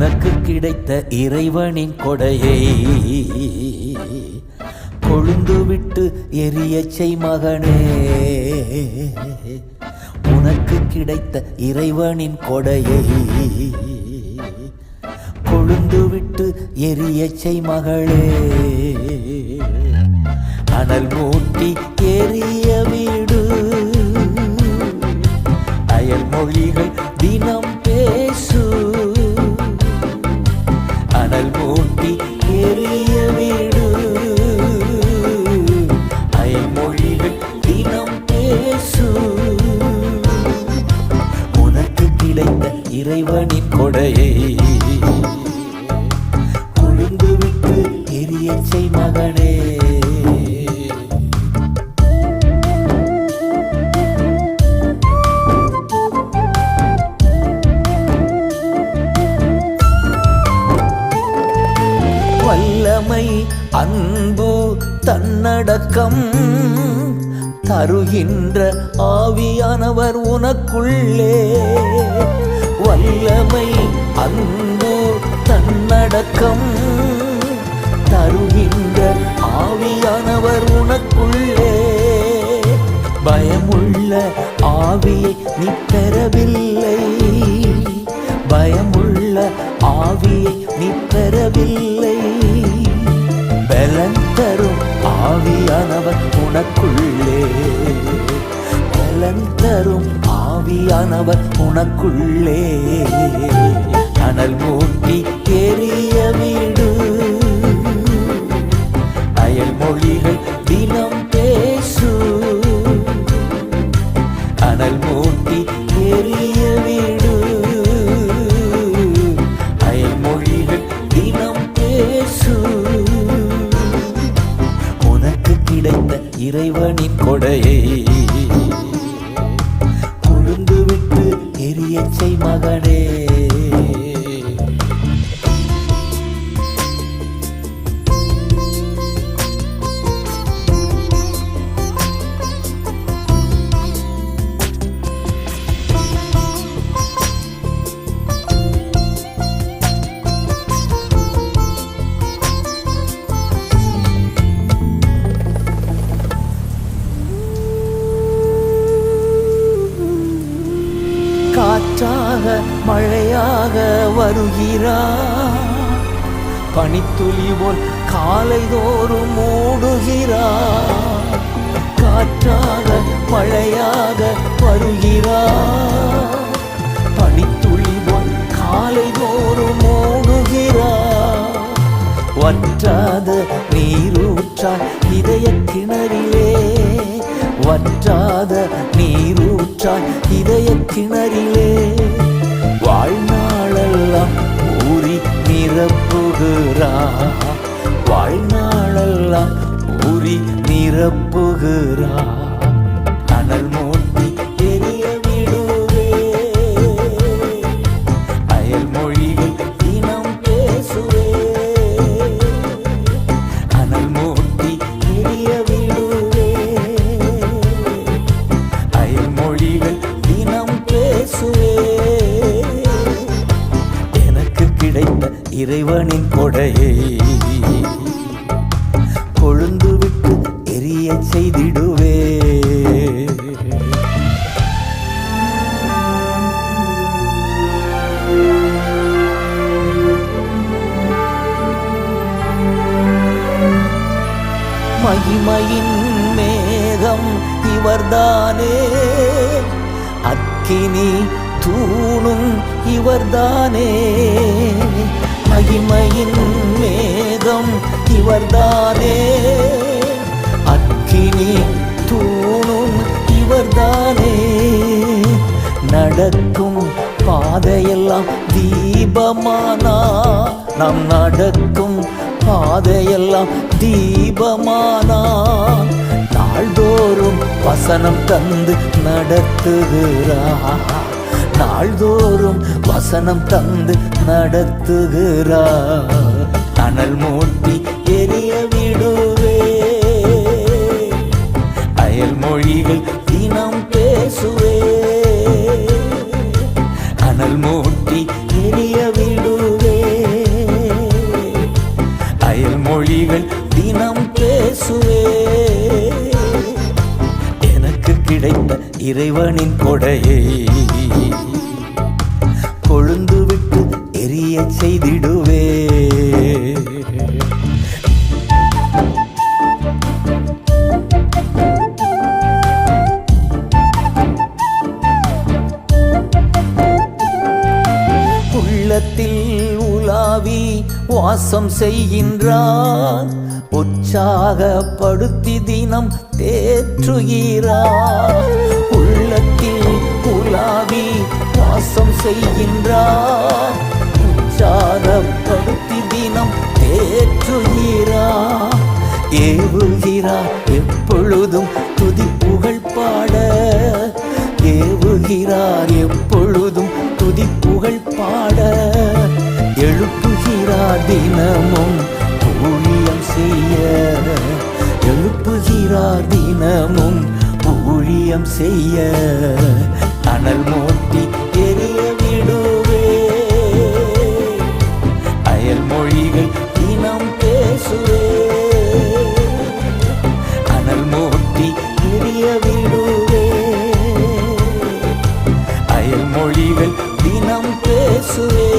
உனக்கு கிடைத்த இறைவனின் கொடையை கொழுந்து விட்டு எரியச் செய் மகனே. உனக்கு கிடைத்த இறைவனின் கொடையை கொழுந்து விட்டு எரியச் செய் மகளே. அனல் மூட்டி எரிய வீடு அயல் மொழிகள் தினம் பேசு. அனல் மூட்டி எரிய வீடு அயல் மொழிகள் தினம் பேசு. உனக்கு கிடைத்த இறைவனின் கொடையை கொழுந்து விட்டு எரியச் செய் மகனே. வல்லமை அன்பு தன்னடக்கம் தருகின்ற ஆவியானவர் உனக்குள்ளே. வல்லமை அன்பு தன்னடக்கம் தருகின்ற ஆவியானவர் உனக்குள்ளே. பயமுள்ள ஆவியை நீ பெறவில்லை, பயமுள்ள ஆவியை நீ பெறவில்லை. பலன் தரும் ஆவியானவர் உனக்குள்ளே, பலன் தரும் ஆவியானவர் உனக்குள்ளே. அனல் மூட்டி எரிய வீடு அயல் மொழிகள் தினம் பேசு. அனல் மூட்டி எரிய வீடு அயல் மொழிகள் தினம் பேசு. உனக்கு கிடைத்த இறைவனின் கொடையை கொழுந்து விட்டு எரியச் செய் மகனே. காற்றாக மழையாக வருகிறார், பனித்துளி போல் காலைதோறும் மூடுகிறார். காற்றாக மழையாக வருகிறார், பனித்துளி போல் காலைதோறும் மூடுகிறார். வற்றாத நீரூற்றாய் இதய கிணறிலே, வற்றாத நீரூற்றாய் இதய கிணறிலே. வாழ்நாளெல்லாம் ஊறி நிரப்புகிறார், வாழ்நாளெல்லாம் ஊறி நிரப்புகிறார். அனல் மூட்டி எரிய விடுவே அயல் மொழிகள் தினம் பேசுவே. அனல் மூட்டி எரிய விடுவே அயல் மொழிகள் தினம் பேசுவே. எனக்கு கிடைத்த இறைவனின் கொடையை கொழுந்து விட்டு எரியச் செய்திடுவே. மகிமையின் மேகம் இவர்தானே, அக்கினி தூணும் இவர்தானே. மகிமையின் மேகம் இவர்தானே, அக்கினி தூணும் இவர்தானே. நடக்கும் பாதையெல்லாம் தீபமானா, நாம் நடக்கும் பாதையெல்லாம் தீபமானா. நாள்தோறும் வசனம் தந்து நடத்துகிறார், நாள்தோறும் வசனம் தந்து நடத்துகிறார். அனல் மூட்டி எரிய விடுவே அயல் மொழிகள் தினம் பேசுவே. அனல் மூட்டி எரிய விடுவே இறைவனின் கொடையை கொழுந்து விட்டு எரிய செய்திடுவே. உள்ளத்தில் உலாவி வாசம் செய்கின்றார், உற்சாகப்படுத்தி தினம் தேற்றுகிறார். உள்ளத்தில் உலாவி வாசம் செய்கின்றார், உற்சாகப்படுத்தி தினம் தேற்றுகிறார். ஏவுகிறார் எப்பொழுதும் துதி புகழ் பாட, ஏவுகிறார் எப்பொழுதும் துதி புகழ் பாட. எழுப்புகிறார் தினமும் ஊழியம் செய்ய, எழுப்புகிறார் தினமும் ஊழியம் செய்ய. அனல் மூட்டி எரிய விடுவே, அயல் மொழிகள் தினம் பேசுவே. அனல் மூட்டி எரிய விடுவே, அயல் மொழிகள் தினம் பேசுவே.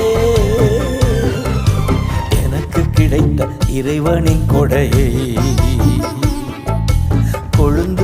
எனக்கு கிடைத்த இறைவனின் கொடையை கொழுந்து